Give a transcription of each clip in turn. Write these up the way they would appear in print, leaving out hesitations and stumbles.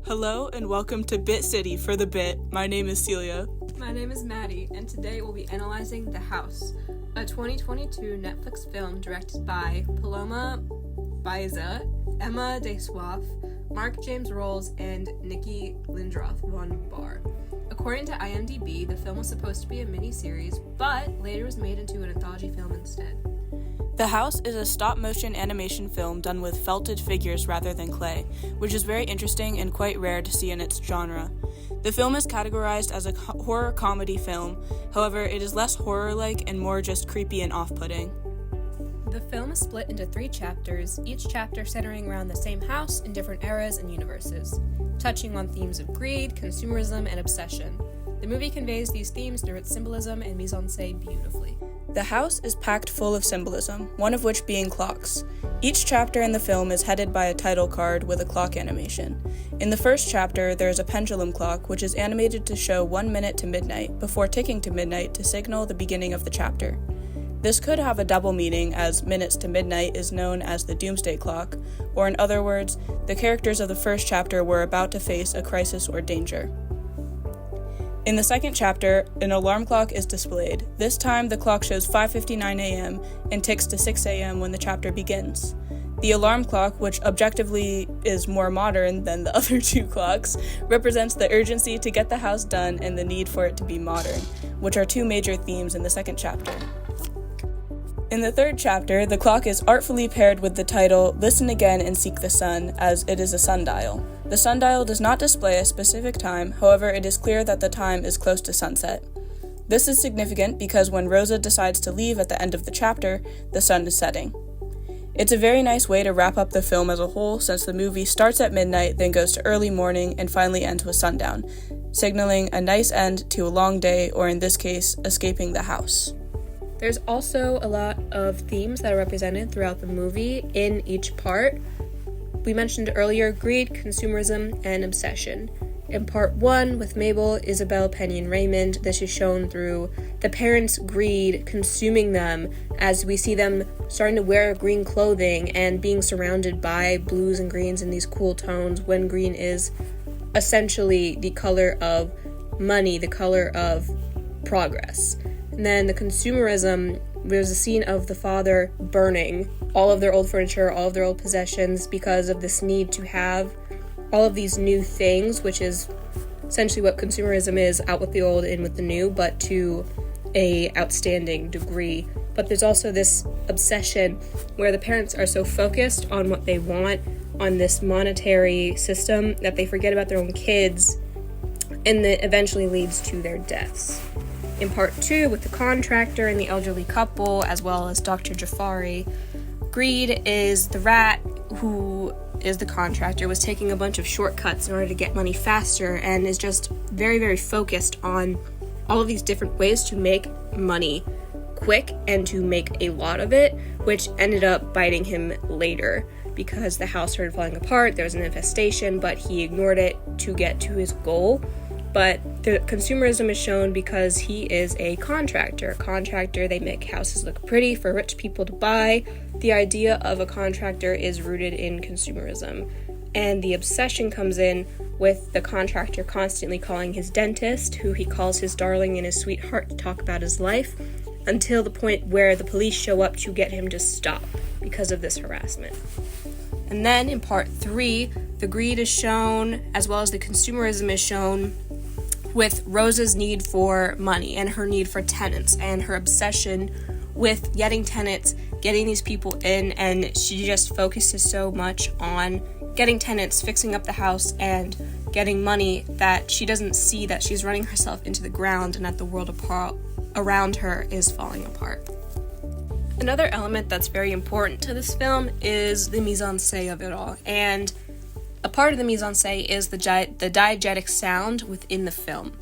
Hello and welcome to Bit City for the Bit. My name is Celia. My name is Maddie, and today we'll be analyzing The House, a 2022 Netflix film directed by Paloma, Baeza, Emma de Swaef, Marc James Roels, and Niki Lindroth Bahr. According to IMDb, the film was supposed to be a mini-series, but later was made into an anthology film instead. The House is a stop-motion animation film done with felted figures rather than clay, which is very interesting and quite rare to see in its genre. The film is categorized as a horror comedy film, however, it is less horror-like and more just creepy and off-putting. The film is split into 3 chapters, each chapter centering around the same house in different eras and universes, touching on themes of greed, consumerism, and obsession. The movie conveys these themes through its symbolism and mise-en-scène beautifully. The house is packed full of symbolism, one of which being clocks. Each chapter in the film is headed by a title card with a clock animation. In the first chapter, there is a pendulum clock which is animated to show 1 minute to midnight, before ticking to midnight to signal the beginning of the chapter. This could have a double meaning, as minutes to midnight is known as the doomsday clock, or in other words, the characters of the first chapter were about to face a crisis or danger. In the second chapter, an alarm clock is displayed. This time, the clock shows 5:59 a.m. and ticks to 6 a.m. when the chapter begins. The alarm clock, which objectively is more modern than the other 2 clocks, represents the urgency to get the house done and the need for it to be modern, which are 2 major themes in the second chapter. In the third chapter, the clock is artfully paired with the title, Listen Again and Seek the Sun, as it is a sundial. The sundial does not display a specific time, however, it is clear that the time is close to sunset. This is significant because when Rosa decides to leave at the end of the chapter, the sun is setting. It's a very nice way to wrap up the film as a whole, since the movie starts at midnight, then goes to early morning, and finally ends with sundown, signaling a nice end to a long day, or in this case, escaping the house. There's also a lot of themes that are represented throughout the movie in each part. We mentioned earlier greed, consumerism, and obsession. In part 1, with Mabel, Isabel, Penny, and Raymond, this is shown through the parents' greed consuming them as we see them starting to wear green clothing and being surrounded by blues and greens in these cool tones when green is essentially the color of money, the color of progress. And then the consumerism, there's a scene of the father burning all of their old furniture, all of their old possessions because of this need to have all of these new things, which is essentially what consumerism is, out with the old, in with the new, but to a outstanding degree. But there's also this obsession where the parents are so focused on what they want, on this monetary system, that they forget about their own kids, and that eventually leads to their deaths. In part 2, with the contractor and the elderly couple, as well as Dr. Jafari, greed is the rat who is the contractor, was taking a bunch of shortcuts in order to get money faster, and is just very, very focused on all of these different ways to make money quick and to make a lot of it, which ended up biting him later because the house started falling apart, there was an infestation, but he ignored it to get to his goal. But the consumerism is shown because he is a contractor. They make houses look pretty for rich people to buy. The idea of a contractor is rooted in consumerism. And the obsession comes in with the contractor constantly calling his dentist, who he calls his darling and his sweetheart, to talk about his life, until the point where the police show up to get him to stop because of this harassment. And then in part 3, the greed is shown, as well as the consumerism is shown, with Rosa's need for money and her need for tenants and her obsession with getting tenants, getting these people in, and she just focuses so much on getting tenants, fixing up the house, and getting money that she doesn't see that she's running herself into the ground and that the world around her is falling apart. Another element that's very important to this film is the mise-en-scène of it all, and a part of the mise-en-scène is the diegetic sound within the film.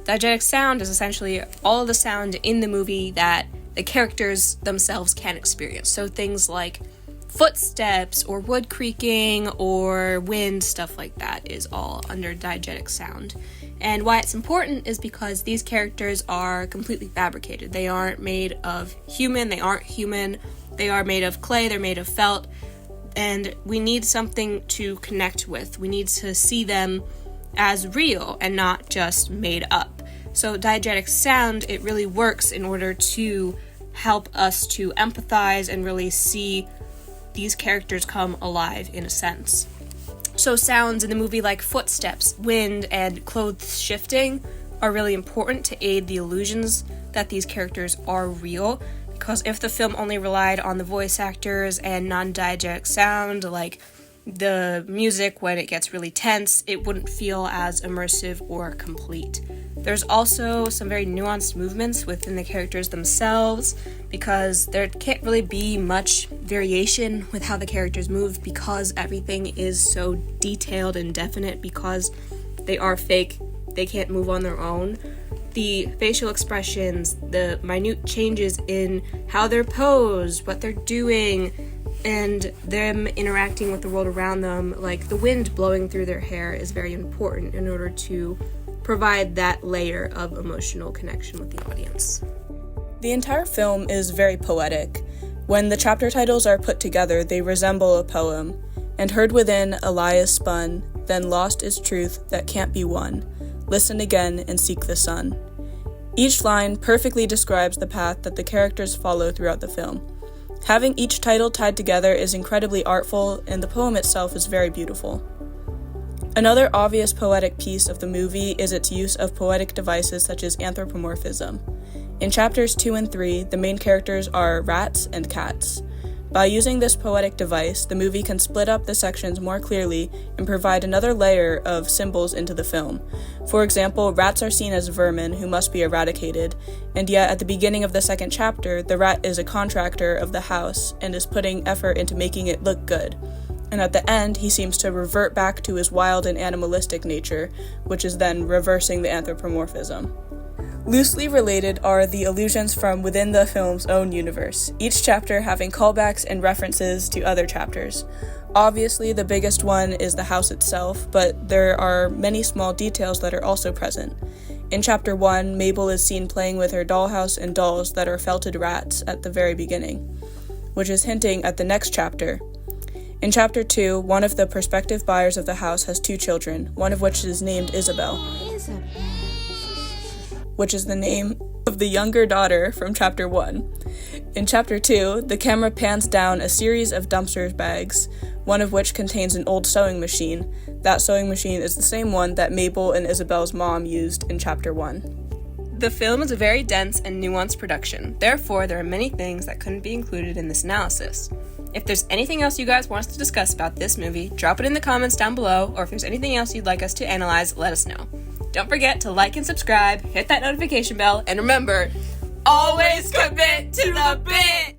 Diegetic sound is essentially all of the sound in the movie that the characters themselves can experience. So things like footsteps or wood creaking or wind, stuff like that is all under diegetic sound. And why it's important is because these characters are completely fabricated. They aren't made of human, they aren't human, they are made of clay, they're made of felt. and we need something to connect with. We need to see them as real and not just made up. So diegetic sound, it really works in order to help us to empathize and really see these characters come alive in a sense. So sounds in the movie like footsteps, wind, and clothes shifting are really important to aid the illusions that these characters are real, because if the film only relied on the voice actors and non-diegetic sound, like the music when it gets really tense, it wouldn't feel as immersive or complete. There's also some very nuanced movements within the characters themselves, because there can't really be much variation with how the characters move because everything is so detailed and definite, because they are fake, they can't move on their own. The facial expressions, the minute changes in how they're posed, what they're doing, and them interacting with the world around them, like the wind blowing through their hair, is very important in order to provide that layer of emotional connection with the audience. The entire film is very poetic. When the chapter titles are put together, they resemble a poem. And heard within a lie is spun, then lost is truth that can't be won. Listen again and seek the sun. Each line perfectly describes the path that the characters follow throughout the film. Having each title tied together is incredibly artful, and the poem itself is very beautiful. Another obvious poetic piece of the movie is its use of poetic devices such as anthropomorphism. In chapters 2 and 3, the main characters are rats and cats. By using this poetic device, the movie can split up the sections more clearly and provide another layer of symbols into the film. For example, rats are seen as vermin who must be eradicated, and yet at the beginning of the second chapter, the rat is a contractor of the house and is putting effort into making it look good. And at the end, he seems to revert back to his wild and animalistic nature, which is then reversing the anthropomorphism. Loosely related are the allusions from within the film's own universe, each chapter having callbacks and references to other chapters. Obviously, the biggest one is the house itself, but there are many small details that are also present. In chapter 1, Mabel is seen playing with her dollhouse and dolls that are felted rats at the very beginning, which is hinting at the next chapter. In chapter 2, one of the prospective buyers of the house has 2 children, one of which is named Isabel, which is the name of the younger daughter from chapter 1. In chapter 2, the camera pans down a series of dumpster bags, one of which contains an old sewing machine. That sewing machine is the same one that Mabel and Isabel's mom used in chapter 1. The film is a very dense and nuanced production, therefore there are many things that couldn't be included in this analysis. If there's anything else you guys want us to discuss about this movie, drop it in the comments down below, or if there's anything else you'd like us to analyze, let us know. Don't forget to like and subscribe, hit that notification bell, and remember, always commit to the bit!